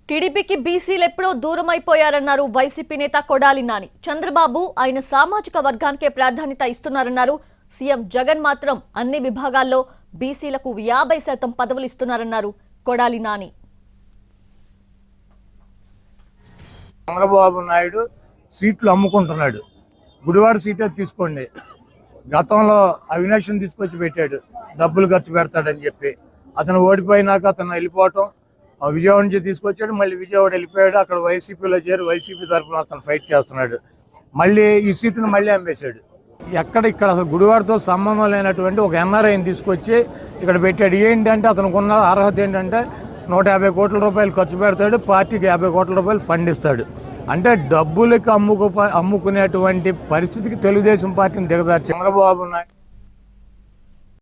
టీడీపీకి బీసీలు ఎప్పుడో దూరం అయిపోయారన్నారు వైసీపీ నేత కొడాలి నాని. చంద్రబాబు ఆయన సామాజిక వర్గానికే ప్రాధాన్యత ఇస్తున్నారన్నారు. సీఎం జగన్ మాత్రం అన్ని విభాగాల్లో బీసీలకు 50% పదవులు ఇస్తున్నారన్నారు కొడాలి నాని. చంద్రబాబు నాయుడు సీట్లు అమ్ముకుంటున్నాడు. గుడివాడ సీటే తీసుకోండి, గతంలో అవినాష్ని తీసుకొచ్చి పెట్టాడు, డబ్బులు ఖర్చు పెడతాడని చెప్పి. అతను ఓడిపోయినాక అతను వెళ్ళిపోవటం, విజయవాడ నుంచి తీసుకొచ్చాడు, మళ్ళీ విజయవాడ వెళ్ళిపోయాడు. అక్కడ వైసీపీలో చేరి వైసీపీ తరఫున అతను ఫైట్ చేస్తున్నాడు. మళ్ళీ ఈ సీటును మళ్ళీ అమ్మేశాడు. ఇక్కడ అసలు గుడివాడతో సంబంధం లేనటువంటి ఒక ఎన్ఆర్ఐని తీసుకొచ్చి ఇక్కడ పెట్టాడు. ఏంటంటే అతనికి ఉన్న అర్హత ఏంటంటే 150 కోట్ల రూపాయలు ఖర్చు పెడతాడు, పార్టీకి 50 కోట్ల రూపాయలు ఫండ్ ఇస్తాడు. అంటే డబ్బులకి అమ్ముకునేటువంటి పరిస్థితికి తెలుగుదేశం పార్టీని దిగదారు చంద్రబాబు నాయుడు.